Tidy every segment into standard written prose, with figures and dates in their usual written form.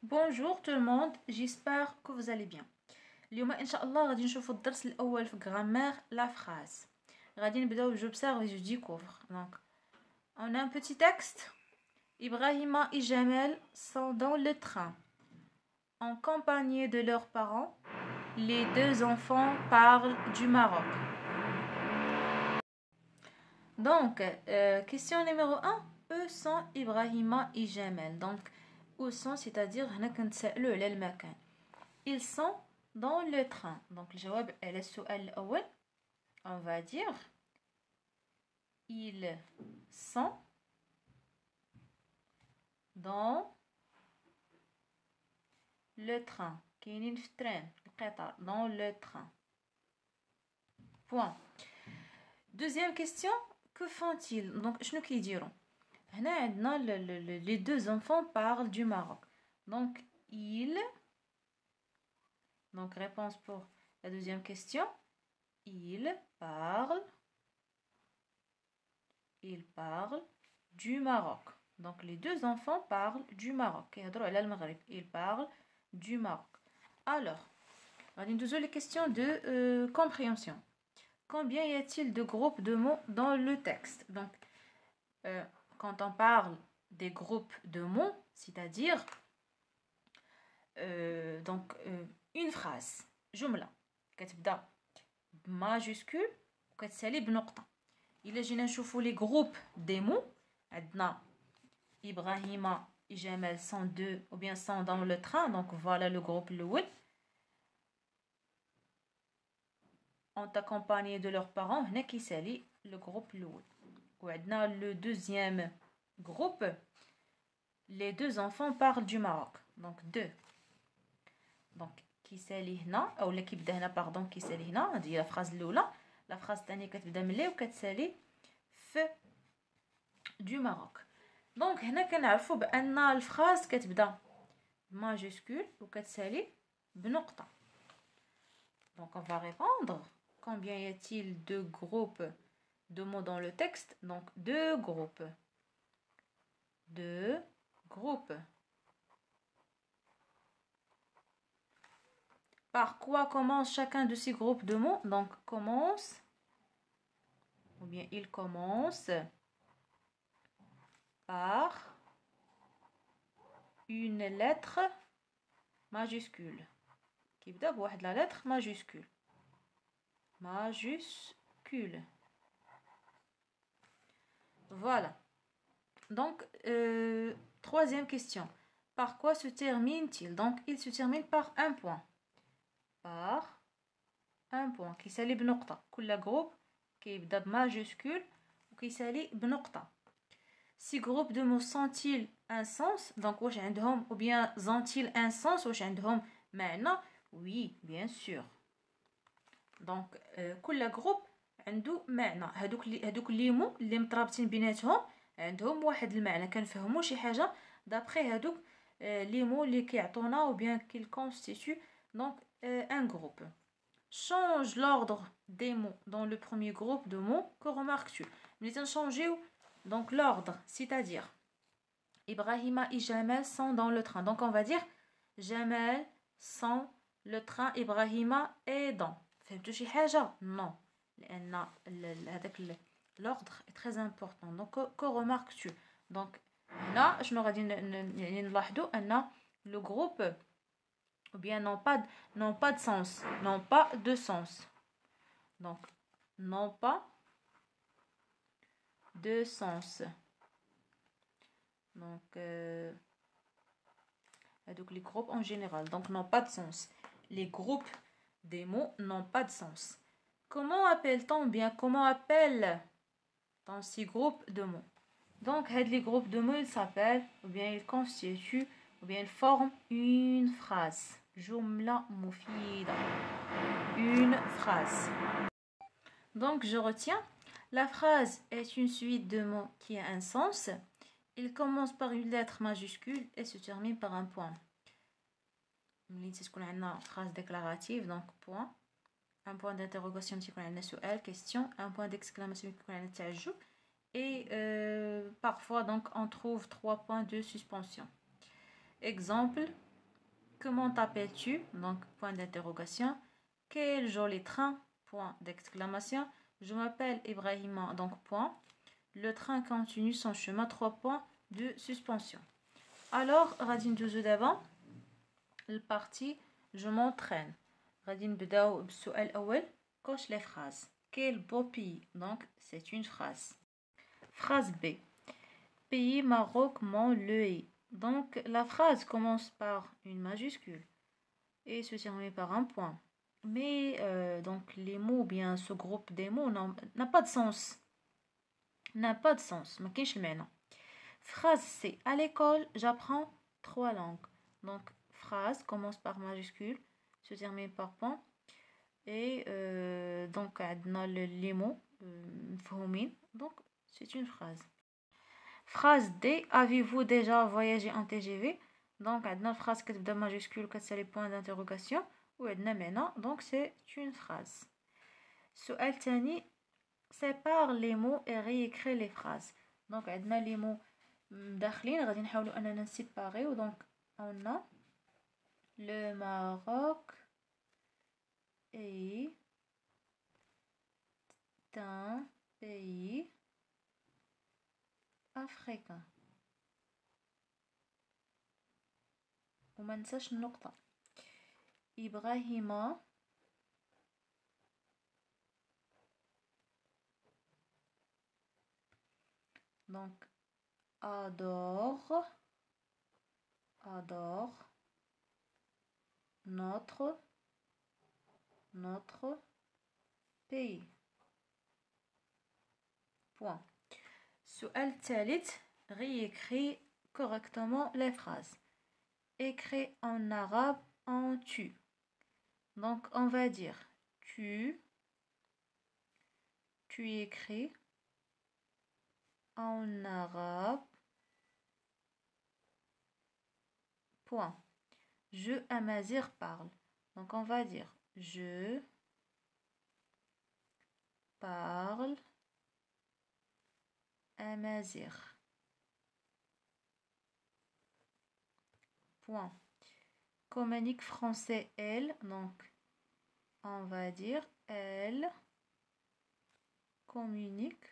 Bonjour tout le monde, j'espère que vous allez bien. اليوم ان شاء الله غادي نشوفوا الدرس الاول في grammaire la phrase. غادي نبداو j'observe et je découvre. Donc on a un petit texte. Ibrahima et Jamel sont dans le train en compagnie de leurs parents. Les deux enfants parlent du Maroc. Donc question numéro 1, eux sont Ibrahima et Jamel. Donc où sont, c'est-à-dire هنا كنتسائلوا على المكان. Ils sont dans le train. Donc الجواب على السؤال الأول on va dire ils sont dans le train. كاينين في التران القطار dans le train. Point. Deuxième question, que font-ils? Donc شنو كيديروا؟ هنا عندنا les deux enfants parlent du Maroc. Donc ils. Donc réponse pour la deuxième question. Ils parlent du Maroc. Donc les deux enfants parlent du Maroc. Ils parlent du Maroc. Alors, on a les questions de compréhension. Combien y a-t-il de groupes de mots dans le texte? Donc, quand on parle des groupes de mots, c'est-à-dire une phrase, جملة كتبدا بماجيسكول وكتسالي بنقطة. إلا جينا نشوفو لي جروب دي مو عندنا إبراهيم et Jamel sont deux ou bien sont dans le train. Donc voilà le groupe الأول. ont accompagné de leurs parents. هنا كيسالي le groupe الأول. وعندنا le deuxième groupe. Les deux enfants parlent du Maroc. Donc deux. Donc كيسالي هنا اولا كيبدا هنا باردون كيسالي هنا هذه هي لا فراز الاولى. لا فراز الثانيه كتبدا من لي وكتسالي في دو ماروك. دونك هنا كنعرفوا بان الفراز كتبدا بماجيسكول وكتسالي بنقطه. Donc on va répondre combien y a-t-il de groupes de mots dans le texte? Donc deux groupes. Deux groupes. Par quoi commence chacun de ces groupes de mots? Donc commence, ou bien il commence par une lettre majuscule. كيبدا بواحد la lettre majuscule. Majuscule. Voilà. Donc troisième question. Par quoi se termine-t-il? Donc il se termine par un point. Par un point كيسالي بنقطة. كل جروب كيبدا بماجيسكول وكيسالي بنقطة. Ces groupes de mots sont-ils un sens? Donc واش عندهم ou bien ont-ils un sens? واش عندهم معنى? Oui, bien sûr. Donc كل جروب عنده معنى. هادوك لي مو اللي مترابطين بيناتهم عندهم واحد المعنى كنفهموا شي حاجة d'après هادوك لي مو اللي كيعطونا ou bien qu'ils constituent donc un groupe. Change l'ordre des mots dans le premier groupe de mots. Que remarques-tu? Nous allons changer donc l'ordre, c'est-à-dire Ibrahima et Jamel sont dans le train. Donc on va dire Jamel sont le train, Ibrahima est dans. فهمتوا شي حاجة؟ Non. لأن هذاك l'ordre est très important. Donc que remarques-tu? Donc هنا شنو غادي يعني نلاحظوا أن le groupe ou bien n'ont pas de sens, n'ont pas de sens. Donc, n'ont pas de sens. Donc, les groupes en général, donc n'ont pas de sens. Les groupes des mots n'ont pas de sens. Comment appelle-t-on bien, comment appelle-t-on ces groupes de mots? Donc, les groupes de mots, ils s'appellent, ou bien ils constituent, ou bien ils forment une phrase. Jumla mufida. Une phrase. Donc je retiens. La phrase est une suite de mots qui a un sens. Il commence par une lettre majuscule et se termine par un point. C'est ce qu'on a une phrase déclarative. Donc point. Un point d'interrogation qui a une question. Un point d'exclamation qui a une tajout. Et parfois donc on trouve 3 points de suspension. Exemple, Comment t'appelles-tu? Donc, point d'interrogation. Quel joli train? Point d'exclamation. Je m'appelle Ibrahima. Donc, point. Le train continue son chemin. 3 points de suspension. Alors, غادي ندوزو دابا البارتي je m'entraîne. غادي نبداو بالسؤال الأول. Coche les phrases. Quel beau pays. Donc, c'est une phrase. Phrase B. Pays, Maroc, Mont-le-Haye. Donc, la phrase commence par une majuscule et se termine par un point. Mais donc les mots, ou bien ce groupe des mots n'a pas de sens. N'a pas de sens. ما كاينش المعنى. Phrase C. À l'école, j'apprends 3 langues. Donc, phrase commence par majuscule, se termine par point. Et donc, عندنا les mots مفهومين. Donc, c'est une phrase. Phrase D. Avez-vous déjà voyagé en TGV? Donc, عندنا phrase كتبدا majuscule كتسالي point d'interrogation وعندنا معنى. Donc, c'est une phrase. السؤال الثاني. Sépare les mots et réécris les phrases. Donc, عندنا les mots داخلين غادي نحاولوا اننا نسيباريو. Donc, on a le Maroc est un pays africain. وما ننساش النقطة. إبراهيم donc adore notre pays. Point. السؤال الثالث. réécris correctement les phrases. Écris en arabe en tu. Donc on va dire tu écris en arabe. Point. Je Amazir parle. Donc on va dire je parle Amazir. Point. Communique français elle. Donc on va dire elle communique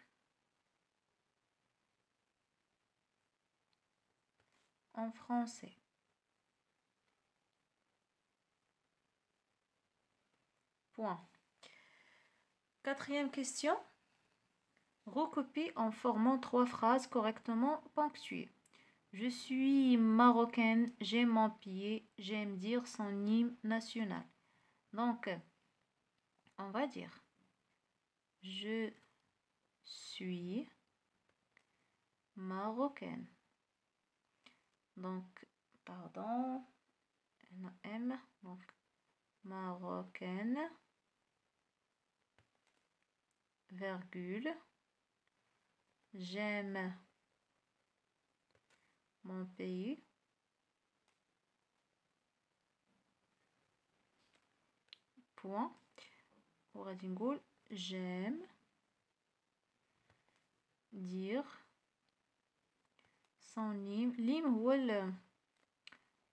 en français. Point. Quatrième question. Recopie en formant 3 phrases correctement ponctuées. Je suis marocaine, j'aime mon pays, j'aime dire son hymne national. Donc, on va dire je suis marocaine. Donc, pardon, M, donc marocaine, virgule, j'aime mon pays, point. وغادي نقول j'aime dire son hymne. الهيم هو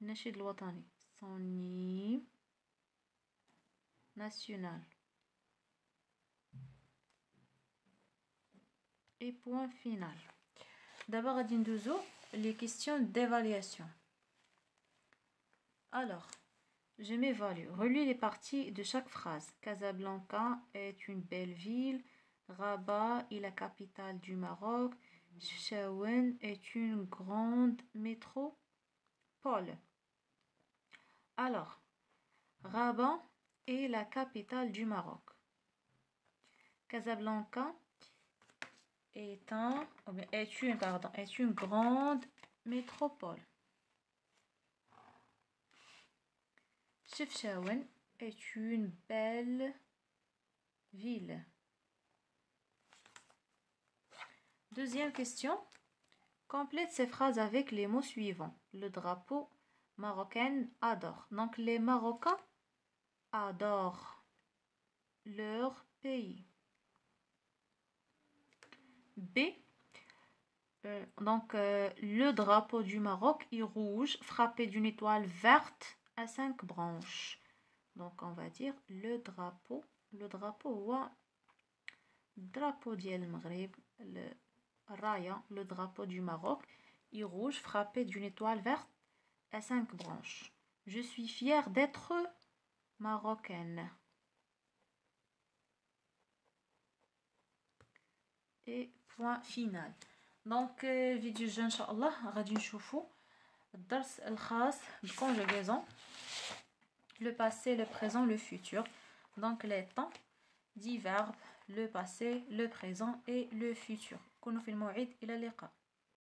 النشيد الوطني. son hymne national. Et point final. D'abord غادي ندوزو les questions d'évaluation. Alors, je m'évalue. Relis les parties de chaque phrase. Casablanca est une belle ville. Rabat est la capitale du Maroc. Chefchaouen est une grande métropole. Alors, Rabat est la capitale du Maroc. Casablanca est une grande métropole. Chefchaouen est une belle ville. Deuxième question. Complète ces phrases avec les mots suivants. Le drapeau marocain adore. Donc les Marocains adorent leur pays. B. Le drapeau du Maroc est rouge, frappé d'une étoile verte à 5 branches. Donc on va dire le drapeau. Le drapeau هو drapeau ديال المغرب, le raya, le drapeau du Maroc, est rouge frappé d'une étoile verte à 5 branches. Je suis fière d'être marocaine. Et point final. Donc فيديو الجاي ان شاء الله غادي نشوفوا الدرس الخاص بالconjugaison, le passé, le présent, le futur. Donc les temps دي verbes, le passé, le présent et le futur. كونوا في الموعد إلى اللقاء.